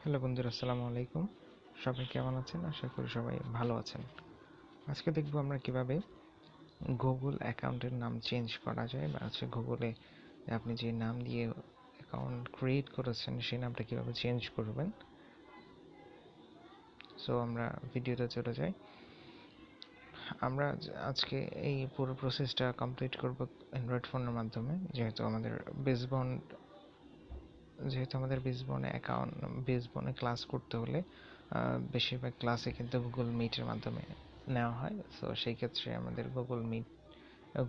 Hello বন্ধুরা, আসসালামু আলাইকুম। সবাই কেমন আছেন? আশা করি সবাই ভালো আছেন। আজকে দেখব আমরা কিভাবে গুগল অ্যাকাউন্টের নাম চেঞ্জ করা যায়, বা গুগলে আপনি যে নাম দিয়ে অ্যাকাউন্ট ক্রিয়েট করেছেন সেই নামটা কিভাবে চেঞ্জ করবেন। সো আমরা ভিডিওতে চলে যাই। আমরা আজকে এই পুরো প্রসেসটা কমপ্লিট করব অ্যান্ড্রয়েড ফোনের মাধ্যমে, যেহেতু আমাদের বেসবনে ক্লাস করতে হলে বেশিরভাগ ক্লাসে কিন্তু গুগল মিটের মাধ্যমে নেওয়া হয়। সো সেই ক্ষেত্রে আমাদের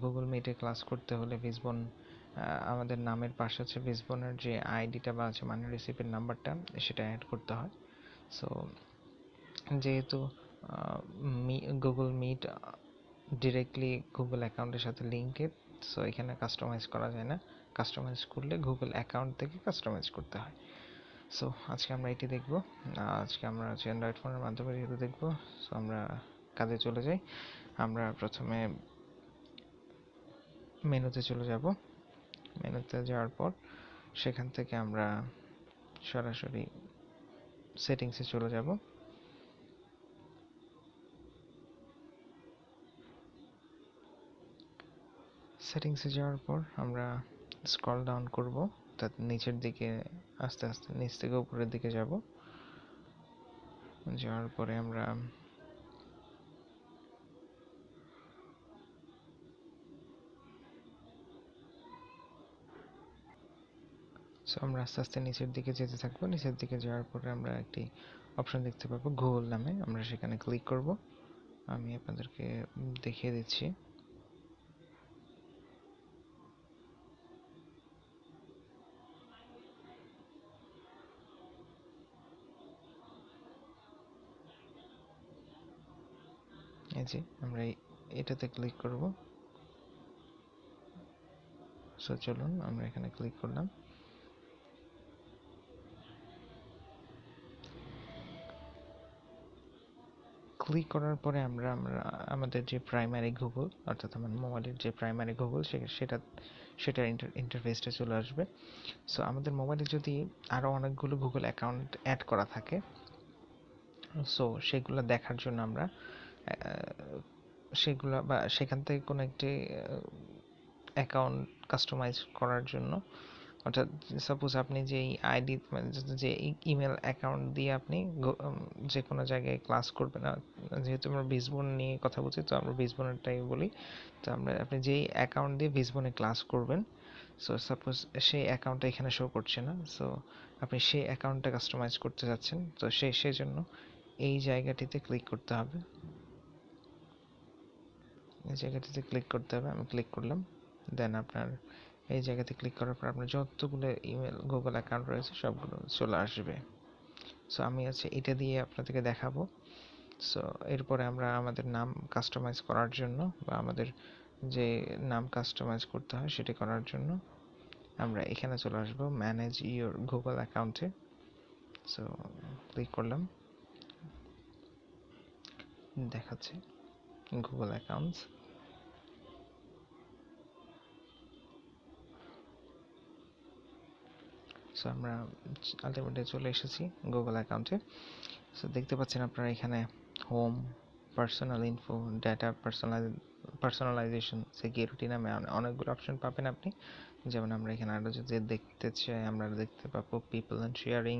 গুগল মিটে ক্লাস করতে হলে আমাদের নামের পাশে হচ্ছে বেসবনের যে আইডিটা বা মানি রিসিপ্টের নাম্বারটা, সেটা অ্যাড করতে হয়। সো যেহেতু গুগল মিট ডিরেক্টলি গুগল অ্যাকাউন্টের সাথে লিঙ্কেড, সো এখানে কাস্টমাইজ করা যায় না। কাস্টমাইজ করলে গুগল অ্যাকাউন্ট থেকে কাস্টমাইজ করতে হয়। সো আজকে আমরা এটি দেখব। আজকে আমরা অ্যান্ড্রয়েড ফোনের মাধ্যমে যেহেতু দেখব, সো আমরা কাজে চলে যাই। আমরা প্রথমে মেনুতে চলে যাব। মেনুতে যাওয়ার পর সেখান থেকে আমরা সরাসরি সেটিংসে চলে যাব। সেটিংসে যাওয়ার পর আমরা স্ক্রল ডাউন করব, অর্থাৎ নিচের দিকে আস্তে আস্তে নিচ থেকে উপরের দিকে যাব। যাওয়ার পরে আমরা আস্তে আস্তে নিচের দিকে যেতে থাকবো। নিচের দিকে যাওয়ার পরে আমরা একটি অপশন দেখতে পাবো গুগল নামে, আমরা সেখানে ক্লিক করব। আমি আপনাদেরকে দেখিয়ে দিচ্ছি। এই যে আমরা এটাতে ক্লিক করব। সো চলুন আমরা এখানে ক্লিক করলাম। ক্লিক করার পরে আমরা আমাদের যে প্রাইমারি গুগল, অর্থাৎ আমার মোবাইলের যে প্রাইমারি গুগল, সেটার ইন্টারফেসটা চলে আসবে। সো আমাদের মোবাইলে যদি আরও অনেকগুলো গুগল অ্যাকাউন্ট অ্যাড করা থাকে, সো সেগুলো দেখার জন্য আমরা সেগুলো বা সেখান থেকে কোনো একটি অ্যাকাউন্ট কাস্টমাইজ করার জন্য, অর্থাৎ সাপোজ আপনি যেই আইডি যে ইমেল অ্যাকাউন্ট দিয়ে আপনি যে কোনো জায়গায় ক্লাস করবেন, যেহেতু আমরা বেসবন নিয়ে কথা বলছি, তো আমরা বেসবনেরটাই বলি। তো আপনি যেই অ্যাকাউন্ট দিয়ে বেসবনে ক্লাস করবেন, সো সাপোজ সেই অ্যাকাউন্টটা এখানে শো করছে না, সো আপনি সেই অ্যাকাউন্টটা কাস্টমাইজ করতে যাচ্ছেন, তো সেজন্য এই জায়গাটিতে ক্লিক করতে হবে। এই জায়গাটিতে ক্লিক করতে হবে। আমি ক্লিক করলাম। দেন আপনার এই জায়গাতে ক্লিক করার পর আপনার যতগুলো ইমেল গুগল অ্যাকাউন্ট রয়েছে সবগুলো চলে আসবে। সো আমি এটা দিয়ে আপনাদেরকে দেখাবো। সো এরপরে আমরা আমাদের নাম কাস্টমাইজ করার জন্য, বা আমাদের যে নাম কাস্টমাইজ করতে হয় সেটি করার জন্য আমরা এখানে চলে আসবো ম্যানেজ ইওর গুগল অ্যাকাউন্টে। সো ক্লিক করলাম, দেখাচ্ছে গুগল অ্যাকাউন্টস। সো আমরা আলটিমেটলি চলে এসেছি গুগল অ্যাকাউন্টে। সো দেখতে পাচ্ছেন আপনারা এখানে home, personal info, data personalisation, security নামে অনেকগুলো অপশন পাবেন আপনি। যেমন আমরা এখানে আরও যদি দেখতে চাই, আমরা দেখতে পাবো people and sharing,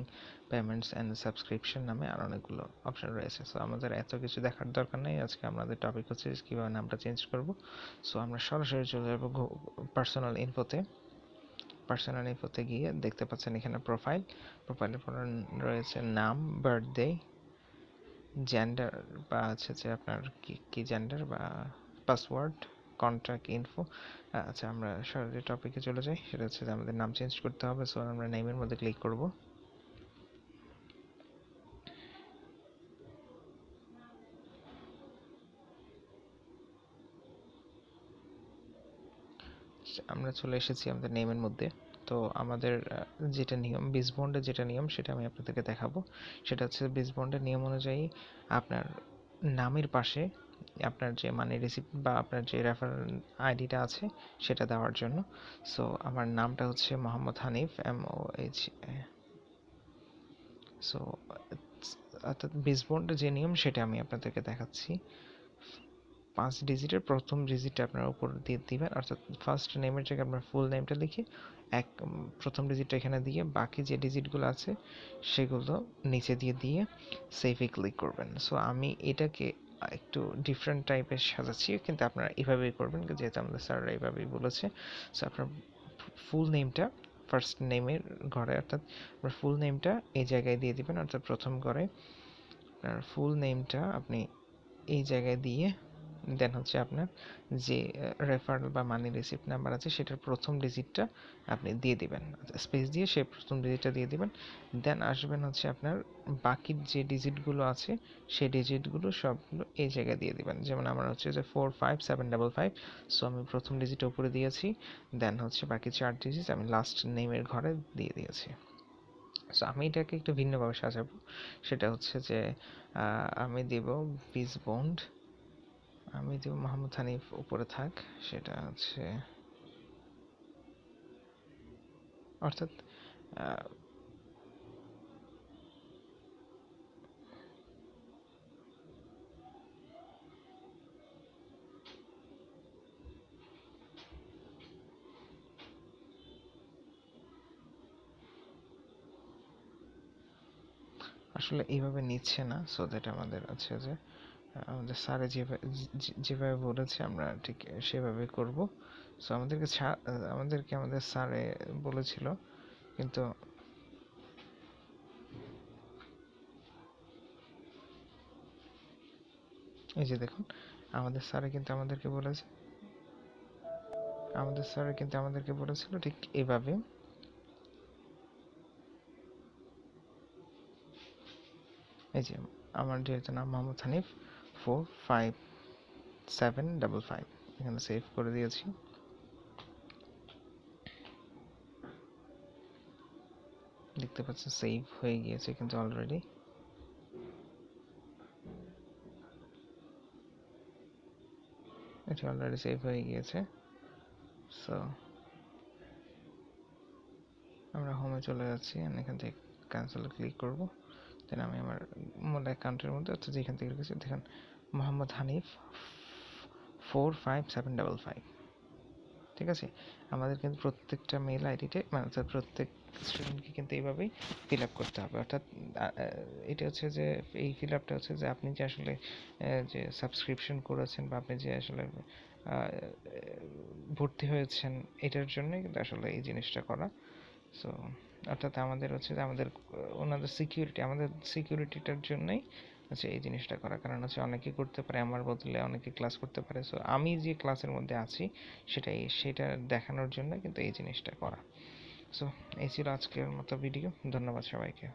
payments and subscription নামে আর অনেকগুলো অপশন রয়েছে। সো আমাদের এত কিছু দেখার দরকার নেই। আজকে আমাদের টপিক হচ্ছে কীভাবে নামটা চেঞ্জ করব। সো আমরা সরাসরি চলে যাবো পার্সোনাল ইনফোতে। পার্সোনাল ইনফোতে গিয়ে দেখতে পাচ্ছেন এখানে প্রোফাইলের পর রয়েছে নাম, বার্থডে, জেন্ডার বা যে আপনার কি জেন্ডার, বা পাসওয়ার্ড, কন্ট্যাক্ট ইনফো। আচ্ছা, আমরা সরাসরি টপিকে চলে যাই। সেটা হচ্ছে যে আমাদের নাম চেঞ্জ করতে হবে। সো আমরা নেমের মধ্যে ক্লিক করব। আমরা চলে এসেছি আমাদের নেমের মধ্যে। তো আমাদের যেটা নিয়ম, বেসবন্ডের যেটা নিয়ম, সেটা আমি আপনাদেরকে দেখাবো। সেটা হচ্ছে বেসবন্ডের নিয়ম অনুযায়ী আপনার নামের পাশে আপনার যে মানি রিসিপ্ট বা আপনার যে রেফারেল আইডিটা আছে সেটা দেওয়ার জন্য। সো আমার নামটা হচ্ছে মোহাম্মদ হানিফ, MOH সো অর্থাৎ বেস বন্ডের যে নিয়ম সেটা আমি আপনাদেরকে দেখাচ্ছি। 5 ডিজিটের প্রথম ডিজিটটা আপনারা উপর দিয়ে দিবেন, অর্থাৎ ফার্স্ট নেমের জায়গায় আপনার ফুল নেমটা লিখে প্রথম ডিজিটটা এখানে দিয়ে বাকি যে ডিজিটগুলো আছে সেগুলো নিচে দিয়ে সেভে ক্লিক করবেন। সো আমি এটাকে একটু ডিফারেন্ট টাইপের সাজাচ্ছি, কিন্তু আপনারা এভাবেই করবেন যেহেতু আমাদের স্যাররা এইভাবেই বলেছে। সো আপনার ফুল নেমটা ফার্স্ট নেমের ঘরে, অর্থাৎ আপনার ফুল নেমটা এই জায়গায় দিয়ে দিবেন, অর্থাৎ প্রথম ঘরে আপনার ফুল নেমটা আপনি এই জায়গায় দিয়ে দেন হচ্ছে আপনার যে রেফারেল বা মানি রিসিপ্ট নাম্বার আছে সেটার প্রথম ডিজিটটা আপনি দিয়ে দিবেন, স্পেস দিয়ে সেই প্রথম ডিজিটটা দিয়ে দিবেন। দেন আসবেন হচ্ছে আপনার বাকি যে ডিজিটগুলো আছে সেই ডিজিটগুলো সবগুলো এই জায়গায় দিয়ে দিবেন। যেমন আমার হচ্ছে যে 45755, সো আমি প্রথম ডিজিট উপরে দিয়েছি, দেন হচ্ছে বাকি 4 ডিজিট আমি লাস্ট নেমের ঘরে দিয়ে দিয়েছি। সো আমি এটাকে একটু ভিন্নভাবে সাজাবো, সেটা হচ্ছে যে আমি দেব বিজ বন্ড, আমি দেব মোহাম্মদ হানিফ উপরে থাক, সেটা হচ্ছে অর্থাৎ আসলে এইভাবে নিচ্ছে না, সো দ্যাট আমাদের আছে যে আমাদের স্যারে যেভাবে বলেছে আমরা ঠিক সেভাবে করব। সো আমাদেরকে আমাদের স্যারে বলেছিল, কিন্তু এই যে দেখুন আমাদের স্যারে কিন্তু আমাদেরকে বলেছে, আমাদের স্যারে কিন্তু আমাদেরকে বলেছিল ঠিক এভাবে। এই যে আমার যেহেতু নাম মোহাম্মদ হানিফ 45755, এখানে সেভ করে দিয়েছি। দেখতে পাচ্ছেন সেভ হয়ে গিয়েছে কিন্তু অলরেডি। এটি অলরেডি সেভ হয়ে গিয়েছে। সো আমরা হোমে চলে যাচ্ছি, এখান থেকে ক্যান্সেলে ক্লিক করব। দেন আমি আমার মূল অ্যাকাউন্টের মধ্যে, অর্থাৎ যেখান থেকে রেখেছি দেখেন মোহাম্মদ হানিফ 45755, ঠিক আছে। আমাদের কিন্তু প্রত্যেকটা মেল আইডিতে মানে অর্থাৎ প্রত্যেক স্টুডেন্টকে কিন্তু এইভাবেই ফিল আপ করতে হবে। অর্থাৎ এটা হচ্ছে যে এই ফিল আপটা হচ্ছে যে আপনি যে আসলে যে সাবস্ক্রিপশন করেছেন বা আপনি যে আসলে ভর্তি হয়েছেন এটার জন্যই কিন্তু আসলে এই জিনিসটা করা। সো অর্থাৎ আমাদের হচ্ছে যে আমাদের ওনাদের সিকিউরিটি, আমাদের সিকিউরিটিটার জন্যই হচ্ছে এই জিনিসটা করা। কারণ হচ্ছে অনেকে করতে পারে আমার বদলে অনেকে ক্লাস করতে পারে। সো আমি যে ক্লাসের মধ্যে আছি সেটা দেখানোর জন্য কিন্তু এই জিনিসটা করা। সো এই ছিল আজকের মতো ভিডিও। ধন্যবাদ সবাইকে।